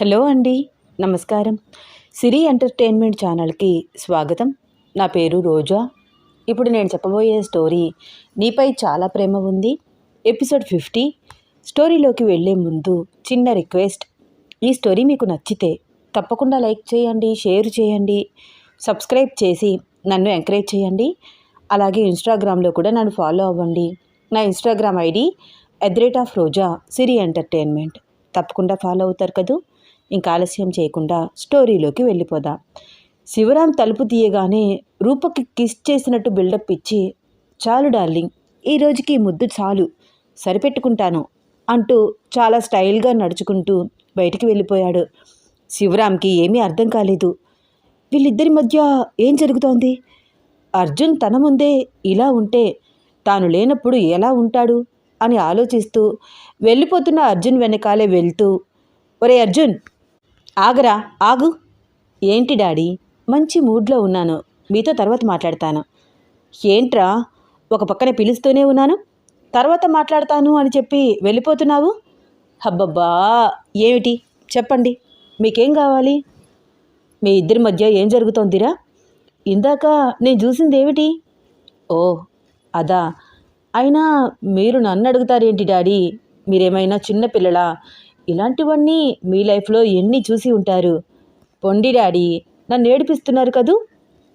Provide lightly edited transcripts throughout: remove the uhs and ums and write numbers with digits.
Hello అండి. నమస్కారం. సిరి entertainment ఛానల్కి స్వాగతం. నా పేరు రోజా. ఇప్పుడు నేను చెప్పబోయే స్టోరీ నీపై చాలా ప్రేమ ఉంది, ఎపిసోడ్ 50. స్టోరీలోకి వెళ్ళే ముందు చిన్న రిక్వెస్ట్. ఈ స్టోరీ మీకు నచ్చితే తప్పకుండా లైక్ చేయండి, షేర్ చేయండి, సబ్స్క్రైబ్ చేసి నన్ను ఎంకరేజ్ చేయండి. అలాగే ఇన్స్టాగ్రామ్లో కూడా నన్ను ఫాలో అవ్వండి. నా ఇన్స్టాగ్రామ్ ఐడి @రోజా సిరి ఎంటర్టైన్మెంట్. తప్పకుండా ఫాలో అవుతారు కదూ. ఇంకా ఆలస్యం చేయకుండా స్టోరీలోకి వెళ్ళిపోదాం. శివరాం తలుపు తీయగానే రూపకి కిస్ చేసినట్టు బిల్డప్ ఇచ్చి, చాలు డార్లింగ్, ఈరోజుకి ముద్దు చాలు, సరిపెట్టుకుంటాను అంటూ చాలా స్టైల్గా నడుచుకుంటూ బయటికి వెళ్ళిపోయాడు. శివరాంకి ఏమీ అర్థం కాలేదు. వీళ్ళిద్దరి మధ్య ఏం జరుగుతోంది? అర్జున్ తన ముందే ఇలా ఉంటే తాను లేనప్పుడు ఎలా ఉంటాడు అని ఆలోచిస్తూ వెళ్ళిపోతున్న అర్జున్ వెనకాలే వెళ్తూ, ఒరే అర్జున్, ఆగరా, ఆగు. ఏంటి డాడీ, మంచి మూడ్లో ఉన్నాను, మీతో తర్వాత మాట్లాడతాను. ఏంట్రా, ఒక పక్కన పిలుస్తూనే ఉన్నాను, తర్వాత మాట్లాడతాను అని చెప్పి వెళ్ళిపోతున్నావు? హబ్బబ్బా, ఏమిటి చెప్పండి, మీకేం కావాలి? మీ ఇద్దరి మధ్య ఏం జరుగుతోందిరా? ఇందాక నేను చూసింది ఏమిటి? ఓ అదా. అయినా మీరు నన్ను అడుగుతారేంటి డాడీ? మీరేమైనా చిన్నపిల్లలా? ఇలాంటివన్నీ మీ లైఫ్లో ఎన్ని చూసి ఉంటారు. పొండి డాడీ, నన్ను ఏడిపిస్తున్నారు కదూ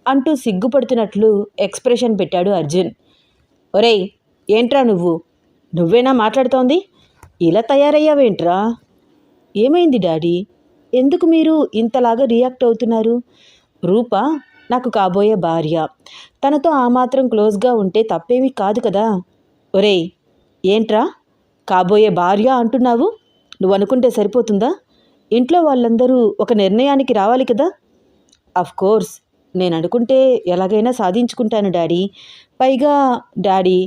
అంటూ సిగ్గుపడుతున్నట్లు ఎక్స్ప్రెషన్ పెట్టాడు అర్జున్. ఒరేయ్, ఏంట్రా నువ్వేనా మాట్లాడుతోంది? ఇలా తయారయ్యావేంట్రా? ఏమైంది డాడీ? ఎందుకు మీరు ఇంతలాగా రియాక్ట్ అవుతున్నారు? రూప నాకు కాబోయే భార్య, తనతో ఆ మాత్రం క్లోజ్గా ఉంటే తప్పేమీ కాదు కదా. ఒరేయ్, ఏంట్రా కాబోయే భార్య అంటున్నావు? నువ్వు అనుకుంటే సరిపోతుందా? ఇంట్లో వాళ్ళందరూ ఒక నిర్ణయానికి రావాలి కదా. కోర్స్, నేను అనుకుంటే ఎలాగైనా సాధించుకుంటాను డాడీ. పైగా డాడీ,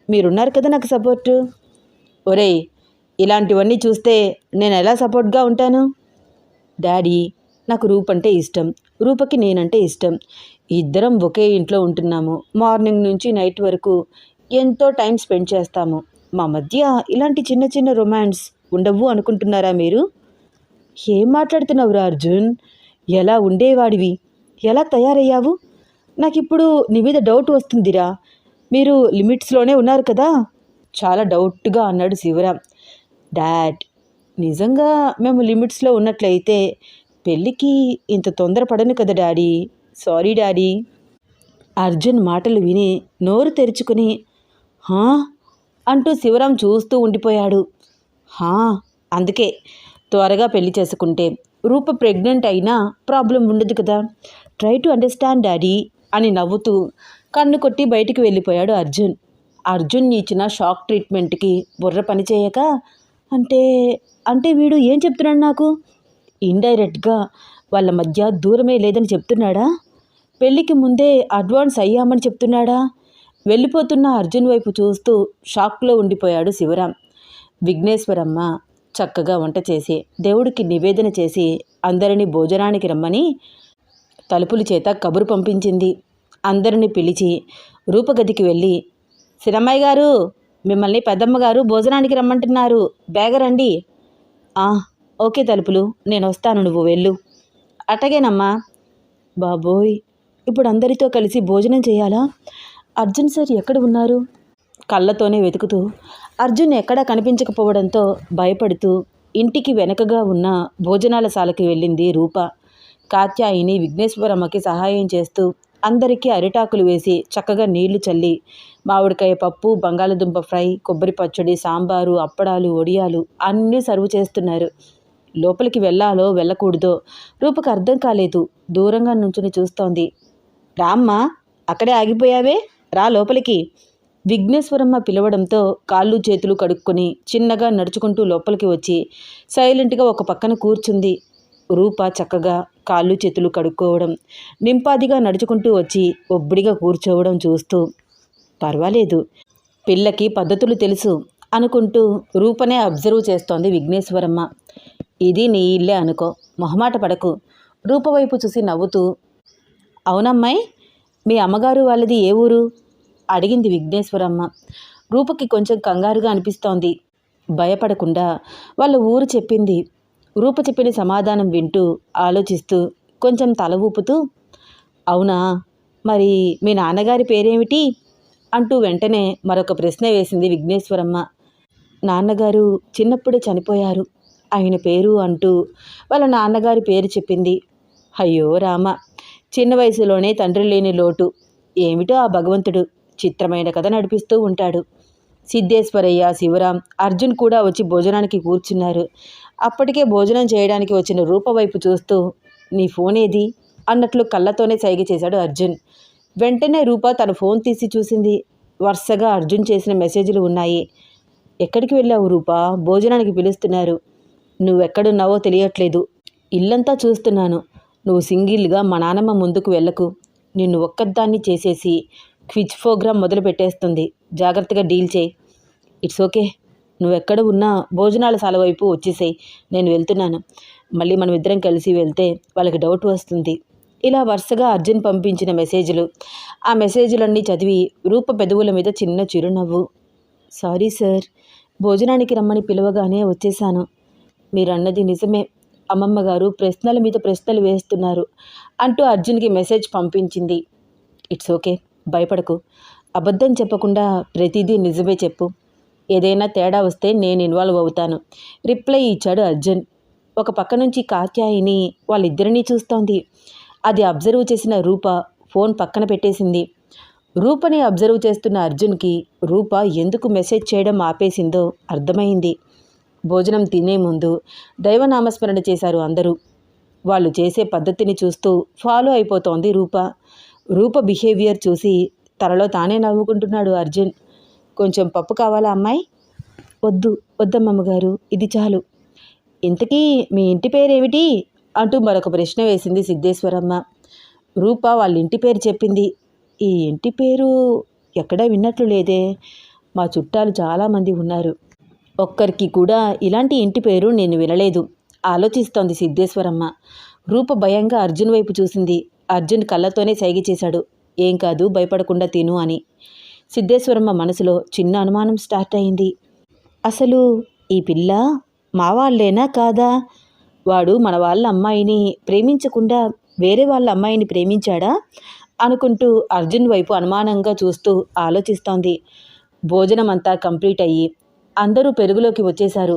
మీరున్నారు కదా నాకు సపోర్టు. ఒరేయ్, ఇలాంటివన్నీ చూస్తే నేను ఎలా సపోర్ట్గా ఉంటాను? డాడీ, నాకు రూప్ అంటే ఇష్టం, రూపకి నేనంటే ఇష్టం. ఇద్దరం ఒకే ఇంట్లో ఉంటున్నాము. మార్నింగ్ నుంచి నైట్ వరకు ఎంతో టైం స్పెండ్ చేస్తాము. మా మధ్య ఇలాంటి చిన్న చిన్న రొమాన్స్ ఉండవు అనుకుంటున్నారా మీరు? ఏం మాట్లాడుతున్నావురా అర్జున్? ఎలా ఉండేవాడివి, ఎలా తయారయ్యావు? నాకిప్పుడు నీ మీద డౌట్ వస్తుందిరా. మీరు లిమిట్స్లోనే ఉన్నారు కదా? చాలా డౌట్గా అన్నాడు శివరాం. డాడ్, నిజంగా మేము లిమిట్స్లో ఉన్నట్లయితే పెళ్ళికి ఇంత తొందరపడను కదా డాడీ. Sorry daddy. అర్జున్ మాటలు విని నోరు తెరుచుకుని హా అంటూ శివరాం చూస్తూ ఉండిపోయాడు. హా, అందుకే త్వరగా పెళ్లి చేసుకుంటే రూప ప్రెగ్నెంట్ అయినా ప్రాబ్లం ఉండదు కదా. ట్రై టు అండర్స్టాండ్ డాడీ అని నవ్వుతూ కన్ను కొట్టి బయటికి వెళ్ళిపోయాడు అర్జున్. అర్జున్ ఇచ్చిన షాక్ ట్రీట్మెంట్కి బుర్ర పనిచేయక, అంటే అంటే వీడు ఏం చెప్తున్నాడు నాకు? ఇండైరెక్ట్గా వాళ్ళ మధ్య దూరమే లేదని చెప్తున్నాడా? పెళ్ళికి ముందే అడ్వాన్స్ అయ్యామని చెప్తున్నాడా? వెళ్ళిపోతున్న అర్జున్ వైపు చూస్తూ షాక్లో ఉండిపోయాడు శివరాం. విఘ్నేశ్వరమ్మ చక్కగా వంట చేసి దేవుడికి నివేదన చేసి అందరినీ భోజనానికి రమ్మని తలుపుల చేత కబురు పంపించింది. అందరినీ పిలిచి రూపగదికి వెళ్ళి, సిరమ్మాయి గారు, మిమ్మల్ని పెద్దమ్మగారు భోజనానికి రమ్మంటున్నారు, బేగరండి. ఓకే తలుపులు, నేను వస్తాను, నువ్వు వెళ్ళు. అటగేనమ్మా. బాబోయ్, ఇప్పుడు అందరితో కలిసి భోజనం చేయాలా? అర్జున్ సార్ ఎక్కడ ఉన్నారు? కళ్ళతోనే వెతుకుతూ అర్జున్ ఎక్కడా కనిపించకపోవడంతో భయపడుతూ ఇంటికి వెనకగా ఉన్న భోజనాల శాలకి వెళ్ళింది రూప. కాత్యాయిని విఘ్నేశ్వరమ్మకి సహాయం చేస్తూ అందరికీ అరిటాకులు వేసి చక్కగా నీళ్లు చల్లి మామిడికాయ పప్పు, బంగాళదుంప ఫ్రై, కొబ్బరి పచ్చడి, సాంబారు, అప్పడాలు, వడియాలు అన్నీ సర్వ్ చేస్తున్నారు. లోపలికి వెళ్ళాలో వెళ్ళకూడదో రూపకు అర్థం కాలేదు. దూరంగా నుంచుని చూస్తోంది. రామ్మా, అక్కడే ఆగిపోయావే, రా లోపలికి. విఘ్నేశ్వరమ్మ పిలవడంతో కాళ్ళు చేతులు కడుక్కొని చిన్నగా నడుచుకుంటూ లోపలికి వచ్చి సైలెంట్గా ఒక పక్కన కూర్చుంది. రూప చక్కగా కాళ్ళు చేతులు కడుక్కోవడం, నింపాదిగా నడుచుకుంటూ వచ్చి ఒబ్బడిగా కూర్చోవడం చూస్తూ, పర్వాలేదు, పిల్లకి పద్ధతులు తెలుసు అనుకుంటూ రూపనే అబ్జర్వ్ చేస్తోంది విఘ్నేశ్వరమ్మ. ఇది నీ ఇల్లే అనుకో, మొహమాట పడకు. రూప వైపు చూసి నవ్వుతూ, అవునమ్మాయి, మీ అమ్మగారు వాళ్ళది ఏ ఊరు అడిగింది విఘ్నేశ్వరమ్మ. రూపకి కొంచెం కంగారుగా అనిపిస్తోంది. భయపడకుండా వాళ్ళ ఊరు చెప్పింది. రూప చెప్పిన సమాధానం వింటూ ఆలోచిస్తూ కొంచెం తల ఊపుతూ, అవునా, మరి మీ నాన్నగారి పేరేమిటి అంటూ వెంటనే మరొక ప్రశ్న వేసింది విఘ్నేశ్వరమ్మ. నాన్నగారు చిన్నప్పుడే చనిపోయారు, ఆయన పేరు అంటూ వాళ్ళ నాన్నగారి పేరు చెప్పింది. అయ్యో రామ, చిన్న వయసులోనే తండ్రి లేని లోటు. ఏమిటో ఆ భగవంతుడు చిత్రమైన కథ నడిపిస్తూ ఉంటాడు. సిద్ధేశ్వరయ్య, శివరాం, అర్జున్ కూడా వచ్చి భోజనానికి కూర్చున్నారు. అప్పటికే భోజనం చేయడానికి వచ్చిన రూప వైపు చూస్తూ, నీ ఫోన్ ఏది అన్నట్లు కళ్ళతోనే సైగ చేశాడు అర్జున్. వెంటనే రూప తన ఫోన్ తీసి చూసింది. వరుసగా అర్జున్ చేసిన మెసేజ్లు ఉన్నాయి. ఎక్కడికి వెళ్ళావు రూపా? భోజనానికి పిలుస్తున్నారు. నువ్వెక్కడున్నావో తెలియట్లేదు. ఇల్లంతా చూస్తున్నాను. నువ్వు సింగిల్గా మా నానమ్మ ముందుకు వెళ్ళకు. నిన్ను ఒక్కదాన్ని చేసేసి క్విజ్ ప్రోగ్రాం మొదలు పెట్టేస్తుంది. జాగ్రత్తగా డీల్ చేయి. ఇట్స్ ఓకే, నువ్వెక్కడ ఉన్నా భోజనాల శాల వైపు వచ్చేసేయి. నేను వెళ్తున్నాను. మళ్ళీ మనం ఇద్దరం కలిసి వెళ్తే వాళ్ళకి డౌట్ వస్తుంది. ఇలా వరుసగా అర్జున్ పంపించిన మెసేజ్లు. ఆ మెసేజ్లన్నీ చదివి రూప పెదవుల మీద చిన్న చిరునవ్వు. సారీ సార్, భోజనానికి రమ్మని పిలవగానే వచ్చేశాను. మీరన్నది నిజమే. అమ్మమ్మ గారు ప్రశ్నల మీద ప్రశ్నలు వేస్తున్నారు అంటూ అర్జున్కి మెసేజ్ పంపించింది. ఇట్స్ ఓకే, భయపడకు. అబద్ధం చెప్పకుండా ప్రతిదీ నిజమే చెప్పు. ఏదైనా తేడా వస్తే నేను ఇన్వాల్వ్ అవుతాను రిప్లై ఇచ్చాడు అర్జున్. ఒక పక్క నుంచి కాత్యాయిని వాళ్ళిద్దరినీ చూస్తోంది. అది అబ్జర్వ్ చేసిన రూప ఫోన్ పక్కన పెట్టేసింది. రూపని అబ్జర్వ్ చేస్తున్న అర్జున్కి రూప ఎందుకు మెసేజ్ చేయడం ఆపేసిందో అర్థమైంది. భోజనం తినే ముందు దైవనామస్మరణ చేశారు అందరూ. వాళ్ళు చేసే పద్ధతిని చూస్తూ ఫాలో అయిపోతోంది రూప. రూప బిహేవియర్ చూసి తనలో తానే నవ్వుకుంటున్నాడు అర్జున్. కొంచెం పప్పు కావాలా అమ్మాయి? వద్దు వద్దమ్మమ్మగారు, ఇది చాలు. ఇంతకీ మీ ఇంటి పేరేమిటి అంటూ మరొక ప్రశ్న వేసింది సిద్ధేశ్వరమ్మ. రూప వాళ్ళ ఇంటి పేరు చెప్పింది. ఈ ఇంటి పేరు ఎక్కడా విన్నట్లు లేదే. మా చుట్టాలు చాలామంది ఉన్నారు. ఒక్కరికి కూడా ఇలాంటి ఇంటి పేరు నేను వినలేదు ఆలోచిస్తోంది సిద్ధేశ్వరమ్మ. రూప భయంగా అర్జున్ వైపు చూసింది. అర్జున్ కళ్ళతోనే సైగ చేశాడు, ఏం కాదు, భయపడకుండా తిను అని. సిద్ధేశ్వరమ్మ మనసులో చిన్న అనుమానం స్టార్ట్ అయింది. అసలు ఈ పిల్ల మా వాళ్ళేనా కాదా? వాడు మన వాళ్ళ అమ్మాయిని ప్రేమించకుండా వేరే వాళ్ళ అమ్మాయిని ప్రేమించాడా అనుకుంటూ అర్జున్ వైపు అనుమానంగా చూస్తూ ఆలోచిస్తోంది. భోజనం అంతా కంప్లీట్ అయ్యి అందరూ పెరుగులోకి వచ్చేశారు.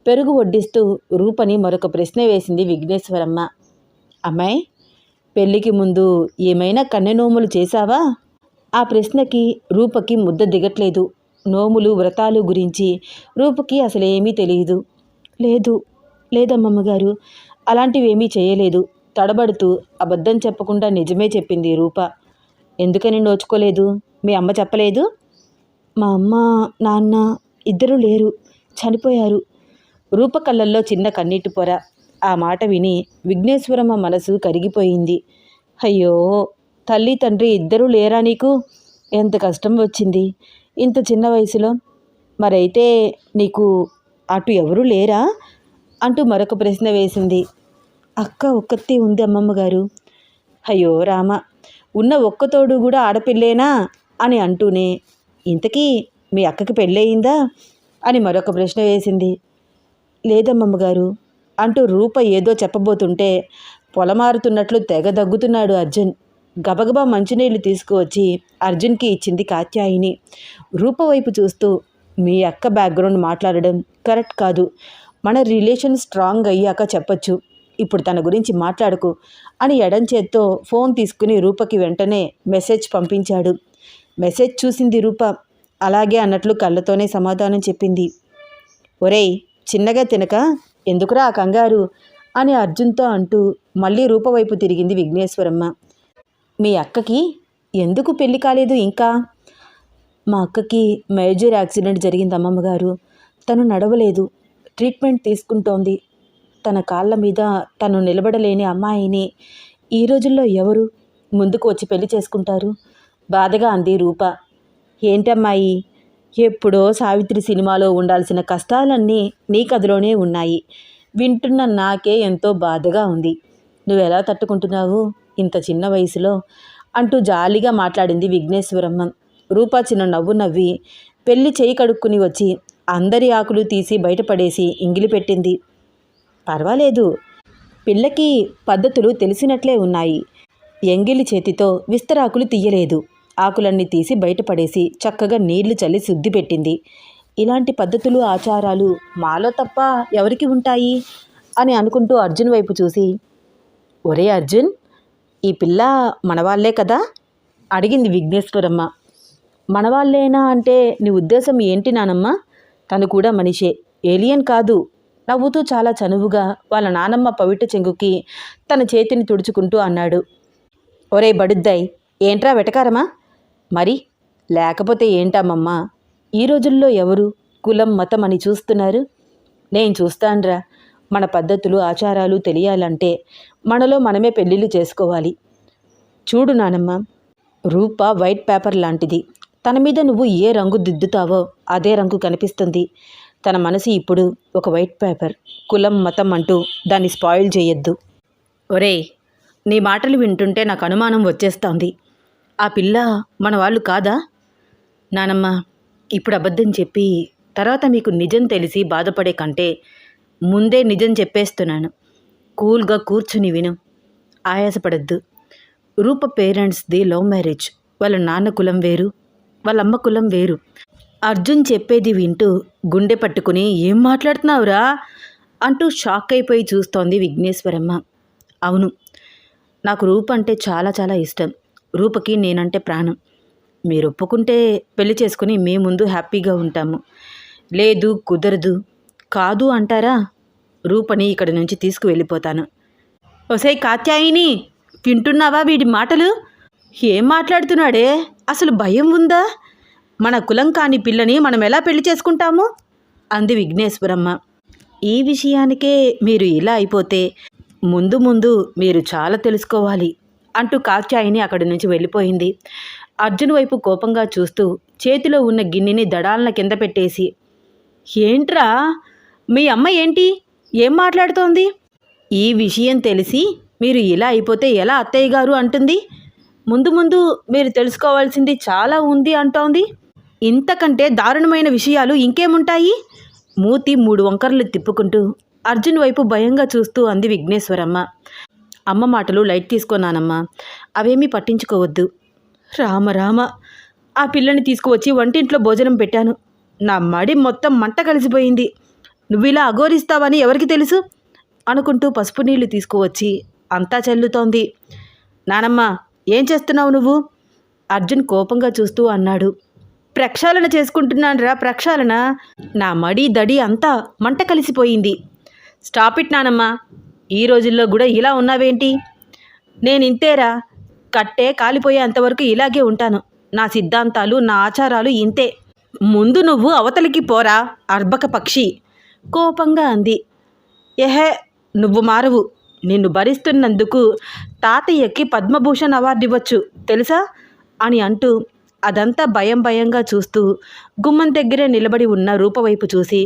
పెరుగు వడ్డిస్తూ రూపని మరొక ప్రశ్న వేసింది విఘ్నేశ్వరమ్మ. అమ్మాయి, పెళ్ళికి ముందు ఏమైనా కన్నెనోములు చేశావా? ఆ ప్రశ్నకి రూపకి ముద్ద దిగట్లేదు. నోములు వ్రతాలు గురించి రూపకి అసలేమీ తెలియదు. లేదమ్మమ్మగారు, అలాంటివేమీ చేయలేదు తడబడుతూ అబద్ధం చెప్పకుండా నిజమే చెప్పింది రూప. ఎందుకని నోచుకోలేదు? మీ అమ్మ చెప్పలేదు? మా అమ్మ నాన్న ఇద్దరూ లేరు, చనిపోయారు. రూప కళ్ళల్లో చిన్న కన్నీటి పొర. ఆ మాట విని విఘ్నేశ్వరమ్మ మనసు కరిగిపోయింది. అయ్యో, తల్లి తండ్రి ఇద్దరూ లేరా నీకు? ఎంత కష్టం వచ్చింది ఇంత చిన్న వయసులో. మరైతే నీకు అటు ఎవరూ లేరా అంటూ మరొక ప్రశ్న వేసింది. అక్క ఒక్కతే ఉంది అమ్మమ్మగారు. అయ్యో రామ, ఉన్న ఒక్కతోడు కూడా ఆడపిల్లేనా అని అంటూనే, ఇంతకీ మీ అక్కకి పెళ్ళయిందా అని మరొక ప్రశ్న వేసింది. లేదమ్మమ్మగారు అంటూ రూప ఏదో చెప్పబోతుంటే పొలమారుతున్నట్లు తెగ దగ్గుతున్నాడు అర్జున్. గబగబా మంచినీళ్ళు తీసుకువచ్చి అర్జున్కి ఇచ్చింది కాత్యాయిని. రూప వైపు చూస్తూ, మీ అక్క బ్యాక్గ్రౌండ్ మాట్లాడడం కరెక్ట్ కాదు. మన రిలేషన్ స్ట్రాంగ్ అయ్యాక చెప్పచ్చు. ఇప్పుడు తన గురించి మాట్లాడకు అని ఎడం చేత్తో ఫోన్ తీసుకుని రూపకి వెంటనే మెసేజ్ పంపించాడు. మెసేజ్ చూసింది రూప. అలాగే అన్నట్లు కళ్ళతోనే సమాధానం చెప్పింది. ఒరేయ్, చిన్నగా తినక ఎందుకురా ఆ కంగారు అని అర్జున్తో అంటూ మళ్ళీ రూప వైపు తిరిగింది విఘ్నేశ్వరమ్మ. మీ అక్కకి ఎందుకు పెళ్లి కాలేదు ఇంకా? మా అక్కకి మేజర్ యాక్సిడెంట్ జరిగింది అమ్మమ్మగారు. తను నడవలేదు, ట్రీట్మెంట్ తీసుకుంటోంది. తన కాళ్ళ మీద తను నిలబడలేని అమ్మాయిని ఈ రోజుల్లో ఎవరు ముందుకు వచ్చి పెళ్లి చేసుకుంటారు? బాధగా అంది రూప. ఏంటమ్మాయి, ఎప్పుడో సావిత్రి సినిమాలో ఉండాల్సిన కష్టాలన్నీ నీ కథలోనే ఉన్నాయి. వింటున్న నాకే ఎంతో బాధగా ఉంది. నువ్వెలా తట్టుకుంటున్నావు ఇంత చిన్న వయసులో అంటూ జాలిగా మాట్లాడింది విఘ్నేశ్వరమ్మ. రూప చిన్న నవ్వు నవ్వి పెళ్లి చేయి కడుక్కుని వచ్చి అందరి ఆకులు తీసి బయటపడేసి ఇంగిలి పెట్టింది. పర్వాలేదు, పిల్లకి పద్ధతులు తెలిసినట్లే ఉన్నాయి. ఎంగిలి చేతితో విస్తరాకులు తీయలేదు. ఆకులన్నీ తీసి బయటపడేసి చక్కగా నీళ్లు చల్లి శుద్ధి పెట్టింది. ఇలాంటి పద్ధతులు ఆచారాలు మాలో తప్ప ఎవరికి ఉంటాయి అని అనుకుంటూ అర్జున్ వైపు చూసి, ఒరే అర్జున్, ఈ పిల్ల మనవాళ్లే కదా అడిగింది విఘ్నేశ్వరమ్మ. మనవాళ్ళేనా అంటే నీ ఉద్దేశం ఏంటి నానమ్మ? తను కూడా మనిషే, ఏలియన్ కాదు. నవ్వుతూ చాలా చనువుగా వాళ్ళ నానమ్మ పవిట చెంగుకి తన చేతిని తుడుచుకుంటూ అన్నాడు. ఒరే బడుద్దాయ్, ఏంట్రా వెటకారమా? మరి లేకపోతే ఏంటమ్మమ్మా? ఈ రోజుల్లో ఎవరు కులం మతం అని చూస్తున్నారు? నేను చూస్తాన్రా. మన పద్ధతులు ఆచారాలు తెలియాలంటే మనలో మనమే పెళ్ళిళ్ళు చేసుకోవాలి. చూడు నానమ్మ, రూప వైట్ పేపర్ లాంటిది. తన మీద నువ్వు ఏ రంగు దిద్దుతావో అదే రంగు కనిపిస్తుంది. తన మనసు ఇప్పుడు ఒక వైట్ పేపర్. కులం మతం అంటూ దాన్ని స్పాయిల్ చేయొద్దు. ఒరేయ్, నీ మాటలు వింటుంటే నాకు అనుమానం వచ్చేస్తోంది. ఆ పిల్ల మన వాళ్ళు కాదా? నానమ్మ, ఇప్పుడు అబద్ధం చెప్పి తర్వాత మీకు నిజం తెలిసి బాధపడే కంటే ముందే నిజం చెప్పేస్తున్నాను. కూల్గా కూర్చుని విను, ఆయాసపడద్దు. రూప పేరెంట్స్ది లవ్ మ్యారేజ్. వాళ్ళ నాన్న కులం వేరు, వాళ్ళ అమ్మ కులం వేరు. అర్జున్ చెప్పేది వింటూ గుండె పట్టుకుని ఏం మాట్లాడుతున్నావురా అంటూ షాక్ అయిపోయి చూస్తోంది విఘ్నేశ్వరమ్మ. అవును, నాకు రూప అంటే చాలా చాలా ఇష్టం. రూపకి నేనంటే ప్రాణం. మీరు ఒప్పుకుంటే పెళ్లి చేసుకుని మీ ముందు హ్యాపీగా ఉంటాము. లేదు, కుదరదు, కాదు అంటారా, రూపని ఇక్కడి నుంచి తీసుకువెళ్ళిపోతాను. ఒసై కాత్యాయిని, వింటున్నావా వీడి మాటలు? ఏం మాట్లాడుతున్నాడే? అసలు భయం ఉందా? మన కులం కాని పిల్లని మనం ఎలా పెళ్లి చేసుకుంటాము అంది విఘ్నేశ్వరమ్మ. ఈ విషయానికే మీరు ఇలా అయిపోతే ముందు ముందు మీరు చాలా తెలుసుకోవాలి అంటూ కాత్యాయిని అక్కడి నుంచి వెళ్ళిపోయింది. అర్జున్ వైపు కోపంగా చూస్తూ చేతిలో ఉన్న గిన్నెని దడాలన కింద పెట్టేసి, ఏంట్రా మీ అమ్మ ఏంటి ఏం మాట్లాడుతోంది? ఈ విషయం తెలిసి మీరు ఇలా అయిపోతే ఎలా అత్తయ్య గారు అంటుంది? ముందు ముందు మీరు తెలుసుకోవాల్సింది చాలా ఉంది అంటోంది. ఇంతకంటే దారుణమైన విషయాలు ఇంకేముంటాయి? మూతి 3 వంకర్లు తిప్పుకుంటూ అర్జున్ వైపు భయంగా చూస్తూ అంది విఘ్నేశ్వరమ్మ. అమ్మ మాటలు లైట్ తీసుకున్నానమ్మా, అవేమీ పట్టించుకోవద్దు. రామ రామ, ఆ పిల్లని తీసుకువచ్చి వంటింట్లో భోజనం పెట్టాను. నా మడి మొత్తం మంట కలిసిపోయింది. నువ్వు ఇలా అఘోరిస్తావని ఎవరికి తెలుసు అనుకుంటూ పసుపు నీళ్లు తీసుకువచ్చి అంతా చల్లుతోంది. నానమ్మ, ఏం చేస్తున్నావు నువ్వు? అర్జున్ కోపంగా చూస్తూ అన్నాడు. ప్రక్షాళన చేసుకుంటున్నానురా, ప్రక్షాళన. నా మడి దడి అంతా మంట కలిసిపోయింది. స్టాప్ ఇట్ నానమ్మ, ఈ రోజుల్లో కూడా ఇలా ఉన్నావేంటి? నేను ఇంతేరా, కట్టే కాలిపోయేంతవరకు ఇలాగే ఉంటాను. నా సిద్ధాంతాలు నా ఆచారాలు ఇంతే. ముందు నువ్వు అవతలికి పోరా అర్భక పక్షి కోపంగా అంది. ఎహే, నువ్వు మారవు. నిన్ను భరిస్తున్నందుకు తాతయ్యకి పద్మభూషణ్ అవార్డు ఇవ్వచ్చు తెలుసా అని అంటూ అదంతా భయం భయంగా చూస్తూ గుమ్మం దగ్గరే నిలబడి ఉన్న రూప వైపు చూసి,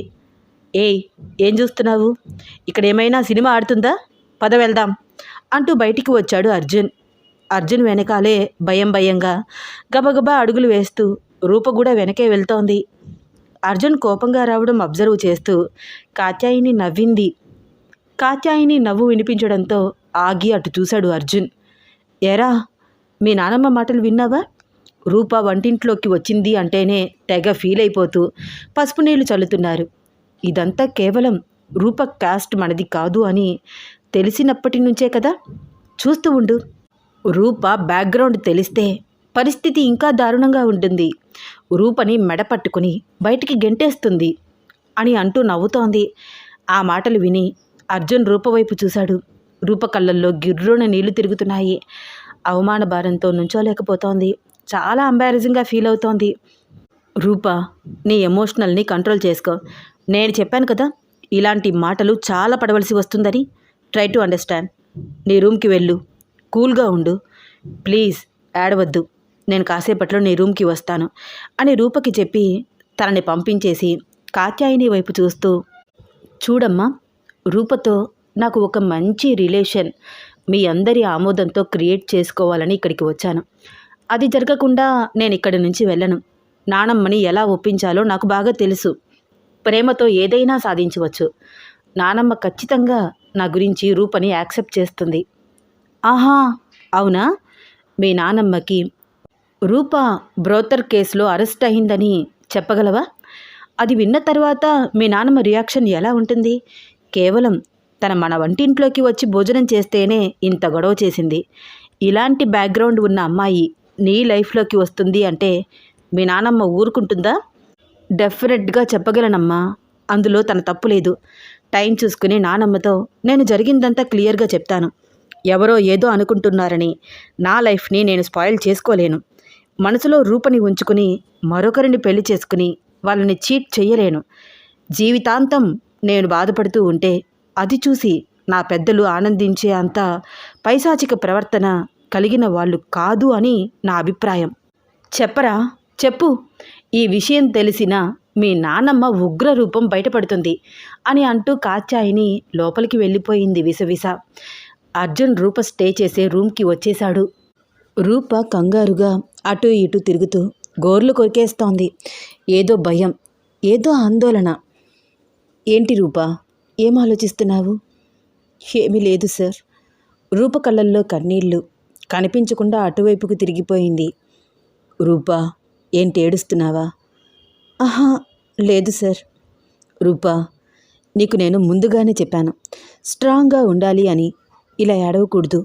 ఏయ్, ఏం చూస్తున్నావు? ఇక్కడ ఏమైనా సినిమా ఆడుతుందా? పద వెళ్దాం అంటూ బయటికి వచ్చాడు అర్జున్. అర్జున్ వెనకాలే భయం భయంగా గబగబా అడుగులు వేస్తూ రూప కూడా వెనకే వెళ్తోంది. అర్జున్ కోపంగా రావడం అబ్జర్వ్ చేస్తూ కాత్యాయిని నవ్వింది. కాత్యాయిని నవ్వు వినిపించడంతో ఆగి అటు చూశాడు అర్జున్. ఎరా, మీ నానమ్మ మాటలు విన్నావా? రూప వంటింట్లోకి వచ్చింది అంటేనే తెగ ఫీల్ అయిపోతూ పసుపు నీళ్లు చల్లుతున్నారు. ఇదంతా కేవలం రూప క్యాస్ట్ మనది కాదు అని తెలిసినప్పటి నుంచే కదా. చూస్తూ ఉండు, రూప బ్యాక్గ్రౌండ్ తెలిస్తే పరిస్థితి ఇంకా దారుణంగా ఉంటుంది. రూపని మెడ పట్టుకుని బయటికి గెంటేస్తుంది అని అంటూ నవ్వుతోంది. ఆ మాటలు విని అర్జున్ రూప వైపు చూశాడు. రూప కళ్ళల్లో గిర్రున నీళ్లు తిరుగుతున్నాయి. అవమాన భారంతో నుంచోలేకపోతోంది. చాలా ఎంబారసింగ్గా ఫీల్ అవుతోంది. రూప, నీ ఎమోషనల్ని కంట్రోల్ చేసుకో. నేను చెప్పాను కదా, ఇలాంటి మాటలు చాలా పడవలసి వస్తుందని. Try to understand. నీ రూమ్కి వెళ్ళు, కూల్గా ఉండు, ప్లీజ్ ఏడవద్దు. నేను కాసేపట్లో నీ రూమ్కి వస్తాను అని రూపకి చెప్పి తనని పంపించేసి కాత్యాయిని వైపు చూస్తూ, చూడమ్మా, రూపతో నాకు ఒక మంచి రిలేషన్ మీ అందరి ఆమోదంతో క్రియేట్ చేసుకోవాలని ఇక్కడికి వచ్చాను. అది జరగకుండా నేను ఇక్కడి నుంచి వెళ్ళను. నానమ్మని ఎలా ఒప్పించాలో నాకు బాగా తెలుసు. ప్రేమతో ఏదైనా సాధించవచ్చు. నానమ్మ ఖచ్చితంగా నా గురించి రూపని యాక్సెప్ట్ చేస్తుంది. ఆహా, అవునా? మీ నానమ్మకి రూప బ్రోతర్ కేసులో అరెస్ట్ అయిందని చెప్పగలవా? అది విన్న తర్వాత మీ నానమ్మ రియాక్షన్ ఎలా ఉంటుంది? కేవలం మన వంటింట్లోకి వచ్చి భోజనం చేస్తేనే ఇంత గొడవ చేసింది. ఇలాంటి బ్యాక్గ్రౌండ్ ఉన్న అమ్మాయి నీ లైఫ్లోకి వస్తుంది అంటే మీ నానమ్మ ఊరుకుంటుందా? డెఫినెట్గా చెప్పగలనమ్మా, అందులో తన తప్పు లేదు. టైం చూసుకుని నానమ్మతో నేను జరిగిందంతా క్లియర్గా చెప్తాను. ఎవరో ఏదో అనుకుంటున్నారని నా లైఫ్ని నేను స్పాయిల్ చేసుకోలేను. మనసులో రూపని ఉంచుకుని మరొకరిని పెళ్లి చేసుకుని వాళ్ళని చీట్ చెయ్యలేను. జీవితాంతం నేను బాధపడుతూ ఉంటే అది చూసి నా పెద్దలు ఆనందించే అంత పైశాచిక ప్రవర్తన కలిగిన వాళ్ళు కాదు అని నా అభిప్రాయం. చెప్పరా, చెప్పు. ఈ విషయం తెలిసిన మీ నానమ్మ ఉగ్ర రూపం బయటపడుతుంది అని అంటూ కాచాయిని లోపలికి వెళ్ళిపోయింది విసవిస. అర్జున్ రూప స్టే చేసే రూమ్కి వచ్చేశాడు. రూప కంగారుగా అటు ఇటు తిరుగుతూ గోర్లు కొరికేస్తోంది. ఏదో భయం, ఏదో ఆందోళన. ఏంటి రూప, ఏం ఆలోచిస్తున్నావు? ఏమీ లేదు సార్. రూప కళ్ళల్లో కన్నీళ్లు కనిపించకుండా అటువైపుకు తిరిగిపోయింది. రూపా, ఏంటి ఏడుస్తున్నావా? ఆహా, లేదు సార్. రూపా, నీకు నేను ముందుగానే చెప్పాను స్ట్రాంగ్గా ఉండాలి అని. ఇలా ఏడవకూడదు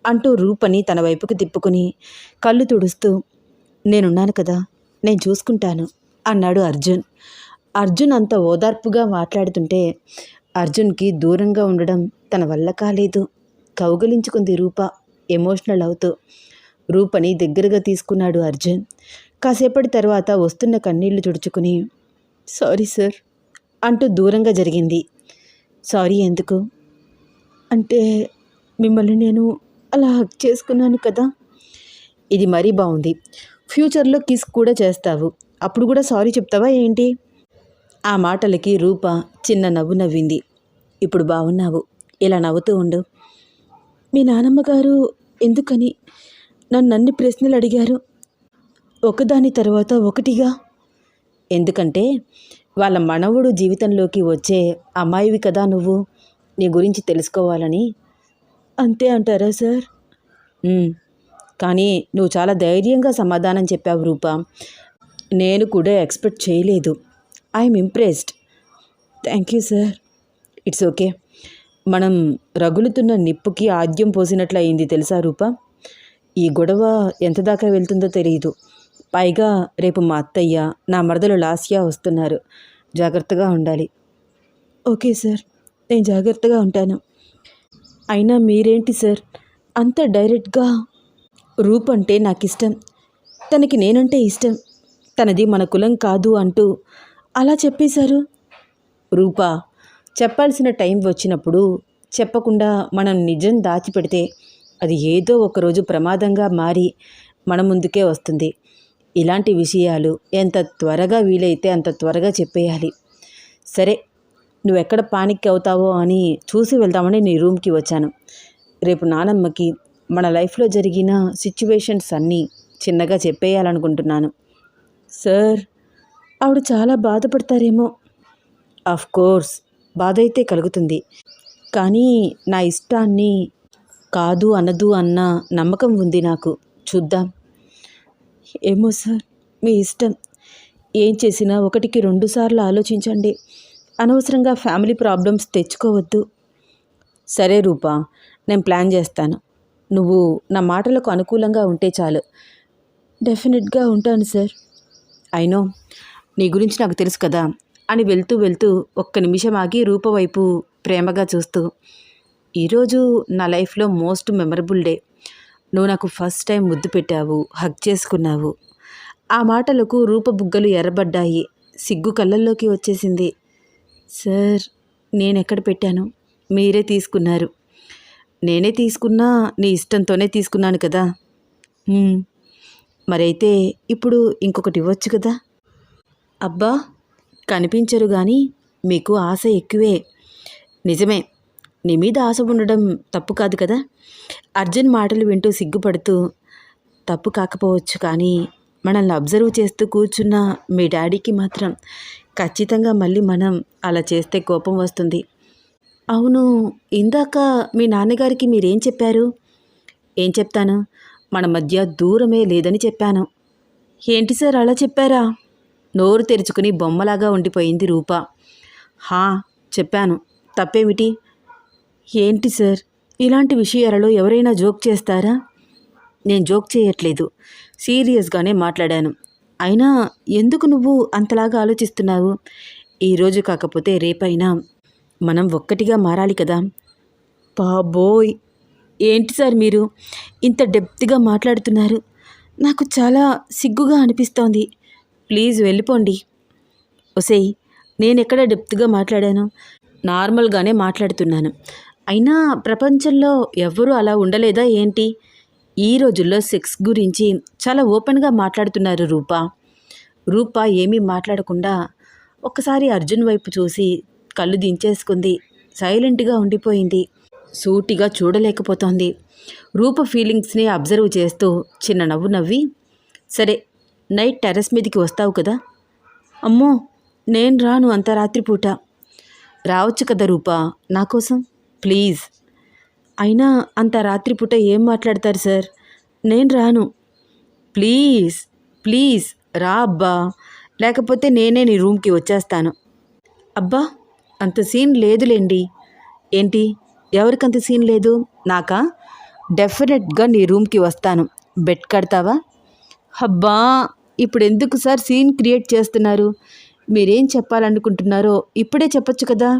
అంటూ రూపని తన వైపుకు తిప్పుకుని కళ్ళు తుడుస్తూ నేనున్నాను కదా, నేను చూసుకుంటాను అన్నాడు అర్జున్. అర్జున్ అంత ఓదార్పుగా మాట్లాడుతుంటే అర్జున్కి దూరంగా ఉండడం తన వల్ల కాలేదు. కౌగలించుకుంది రూప ఎమోషనల్ అవుతూ. రూపని దగ్గరగా తీసుకున్నాడు అర్జున్. కాసేపటి తర్వాత వస్తున్న కన్నీళ్లు తుడుచుకుని సారీ సార్ అంటూ దూరంగా జరిగింది. సారీ ఎందుకు? అంటే మిమ్మల్ని నేను అలా హక్ చేసుకున్నాను కదా. ఇది మరీ బాగుంది. ఫ్యూచర్లో కిస్ కూడా చేస్తావు, అప్పుడు కూడా సారీ చెప్తావా ఏంటి? ఆ మాటలకి రూప చిన్న నవ్వు నవ్వింది. ఇప్పుడు బాగున్నావు, ఇలా నవ్వుతూ ఉండు. మీ నానమ్మగారు ఎందుకని నన్ను ప్రశ్నలు అడిగారు, ఒకదాని తర్వాత ఒకటిగా? ఎందుకంటే వాళ్ళ మనవడు జీవితంలోకి వచ్చే అమ్మాయివి కదా నువ్వు, నీ గురించి తెలుసుకోవాలని. అంతే అంటారా సార్? కానీ నువ్వు చాలా ధైర్యంగా సమాధానం చెప్పావు రూప. నేను కూడా ఎక్స్పెక్ట్ చేయలేదు. I'm impressed. Thank you sir. It's okay. మనం రగులుతున్న నిప్పుకి ఆద్యం పోసినట్లు అయింది తెలుసా రూప. ఈ గొడవ ఎంత దాకా వెళ్తుందో తెలియదు. పైగా రేపు మా అత్తయ్య, నా మరదలు లాస్యా వస్తున్నారు. జాగ్రత్తగా ఉండాలి. ఓకే సార్, నేను జాగ్రత్తగా ఉంటాను. అయినా మీరేంటి సార్ అంత డైరెక్ట్గా? రూప్ అంటే నాకు ఇష్టం, తనకి నేనంటే ఇష్టం, తనది మన కులం కాదు అంటూ అలా చెప్పేశారు. రూపా, చెప్పాల్సిన టైం వచ్చినప్పుడు చెప్పకుండా మనం నిజం దాచిపెడితే అది ఏదో ఒకరోజు ప్రమాదంగా మారి మన ముందుకే వస్తుంది. ఇలాంటి విషయాలు ఎంత త్వరగా వీలైతే అంత త్వరగా చెప్పేయాలి. సరే, నువ్వెక్కడ పానిక్ అవుతావో అని చూసి వెళ్దామని నీ రూమ్కి వచ్చాను. రేపు నానమ్మకి మన లైఫ్లో జరిగిన సిచ్యువేషన్స్ అన్నీ చిన్నగా చెప్పేయాలనుకుంటున్నాను. సార్, ఆవిడ చాలా బాధపడతారేమో. ఆఫ్ కోర్స్, బాధ అయితే కలుగుతుంది. కానీ నా ఇష్టాన్ని కాదు అనదు అన్న నమ్మకం ఉంది నాకు. చూద్దాం. ఏమో సార్, మీ ఇష్టం. ఏం చేసినా 1కి 2 సార్లు ఆలోచించండి. అనవసరంగా ఫ్యామిలీ ప్రాబ్లమ్స్ తెచ్చుకోవద్దు. సరే రూపా, నేను ప్లాన్ చేస్తాను. నువ్వు నా మాటలకు అనుకూలంగా ఉంటే చాలు. డెఫినెట్గా ఉంటాను సార్. అయినో, నీ గురించి నాకు తెలుసు కదా అని వెళ్తూ వెళ్తూ ఒక్క నిమిషం ఆగి రూప వైపు ప్రేమగా చూస్తూ, ఈరోజు నా లైఫ్లో మోస్ట్ మెమరబుల్ డే. నువ్వు నాకు ఫస్ట్ టైం ముద్దు పెట్టావు, హగ్ చేసుకున్నావు. ఆ మాటలకు రూప బుగ్గలు ఎర్రబడ్డాయి. సిగ్గు కళ్ళల్లోకి వచ్చేసింది. సార్, నేనెక్కడ పెట్టాను? మీరే తీసుకున్నారు. నేనే తీసుకున్నా నీ ఇష్టంతోనే తీసుకున్నాను కదా. మరైతే ఇప్పుడు ఇంకొకటి ఇవ్వచ్చు కదా. అబ్బా, కనిపించరు కానీ మీకు ఆశ ఎక్కువే. నిజమే, నీ మీద ఆశ ఉండడం తప్పు కాదు కదా. అర్జున్ మాటలు వింటూ సిగ్గుపడుతూ, తప్పు కాకపోవచ్చు కానీ మనల్ని అబ్జర్వ్ చేస్తూ కూర్చున్న మీ డాడీకి మాత్రం ఖచ్చితంగా మళ్ళీ మనం అలా చేస్తే కోపం వస్తుంది. అవును, ఇందాక మీ నాన్నగారికి మీరేం చెప్పారు? ఏం చెప్తాను, మన మధ్య దూరమే లేదని చెప్పాను. ఏంటి సార్ అలా చెప్పారా? నోరు తెరుచుకుని బొమ్మలాగా ఉండిపోయింది రూప. హా, చెప్పాను. తప్పేమిటి? ఏంటి సార్, ఇలాంటి విషయాలలో ఎవరైనా జోక్ చేస్తారా? నేను జోక్ చేయట్లేదు, సీరియస్గానే మాట్లాడాను. అయినా ఎందుకు నువ్వు అంతలాగా ఆలోచిస్తున్నావు? ఈరోజు కాకపోతే రేపైనా మనం ఒక్కటిగా మారాలి కదా. బాబోయ్, ఏంటి సార్ మీరు ఇంత డెప్త్గా మాట్లాడుతున్నారు? నాకు చాలా సిగ్గుగా అనిపిస్తోంది. ప్లీజ్ వెళ్ళిపోండి. ఒసేయ్, నేనెక్కడ డెప్త్గా మాట్లాడాను? నార్మల్గానే మాట్లాడుతున్నాను. అయినా ప్రపంచంలో ఎవ్వరూ అలా ఉండలేదా ఏంటి? ఈ రోజుల్లో సెక్స్ గురించి చాలా ఓపెన్గా మాట్లాడుతున్నారు రూప. రూప ఏమీ మాట్లాడకుండా ఒక్కసారి అర్జున్ వైపు చూసి కళ్ళు దించేసుకుంది. సైలెంట్గా ఉండిపోయింది. సూటిగా చూడలేకపోతోంది. రూప ఫీలింగ్స్ని అబ్జర్వ్ చేస్తూ చిన్న నవ్వు నవ్వి, సరే, నైట్ టెర్రస్ మీదకి వస్తావు కదా? అమ్మో, నేను రాను అంత రాత్రిపూట. రావచ్చు కదా రూపా, నా కోసం ప్లీజ్. అయినా అంత రాత్రిపూట ఏం మాట్లాడతారు సార్? నేను రాను. ప్లీజ్ ప్లీజ్ రా అబ్బా, లేకపోతే నేనే నీ రూమ్కి వచ్చేస్తాను. అబ్బా, అంత సీన్ లేదులేండి. ఏంటి, ఎవరికంత సీన్ లేదు? నాకా? డెఫినెట్గా నీ రూమ్కి వస్తాను. బెడ్ కడతావా? అబ్బా, ఇప్పుడు ఎందుకు సార్ సీన్ క్రియేట్ చేస్తున్నారు? మీరేం చెప్పాలనుకుంటున్నారో ఇప్పుడే చెప్పొచ్చు కదా.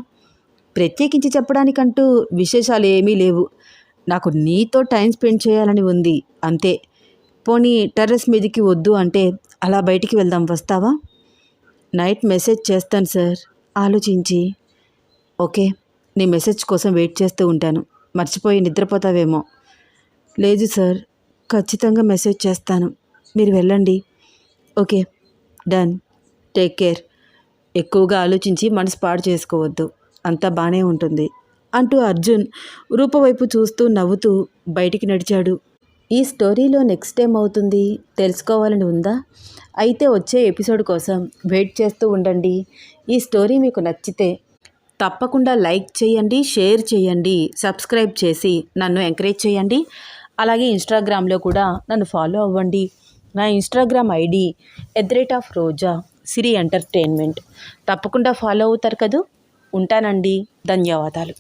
ప్రత్యేకించి చెప్పడానికంటూ విశేషాలు ఏమీ లేవు. నాకు నీతో టైం స్పెండ్ చేయాలని ఉంది అంతే. పోనీ టెర్రస్ మీదకి వద్దు అంటే అలా బయటికి వెళ్దాం, వస్తావా? నైట్ మెసేజ్ చేస్తాను సార్, ఆలోచించి. ఓకే, నీ మెసేజ్ కోసం వెయిట్ చేస్తూ ఉంటాను. మర్చిపోయి నిద్రపోతావేమో. లేదు సార్, ఖచ్చితంగా మెసేజ్ చేస్తాను. మీరు వెళ్ళండి. Okay, done. Take care. ఎక్కువగా ఆలోచించి మనసు పాడు చేసుకోవద్దు, అంతా బాగానే ఉంటుంది అంటూ అర్జున్ రూప వైపు చూస్తూ నవ్వుతూ బయటికి నడిచాడు. ఈ స్టోరీలో నెక్స్ట్ టైం అవుతుంది తెలుసుకోవాలని ఉందా? అయితే వచ్చే ఎపిసోడ్ కోసం వెయిట్ చేస్తూ ఉండండి. ఈ స్టోరీ మీకు నచ్చితే తప్పకుండా లైక్ చేయండి, షేర్ చేయండి, సబ్స్క్రైబ్ చేసి నన్ను ఎంకరేజ్ చేయండి. అలాగే ఇన్స్టాగ్రామ్లో కూడా నన్ను ఫాలో అవ్వండి. నా ఇన్స్టాగ్రామ్ ఐడి @రోజా సిరి ఎంటర్టైన్మెంట్. తప్పకుండా ఫాలో అవుతారు కదూ. ఉంటానండి. ధన్యవాదాలు.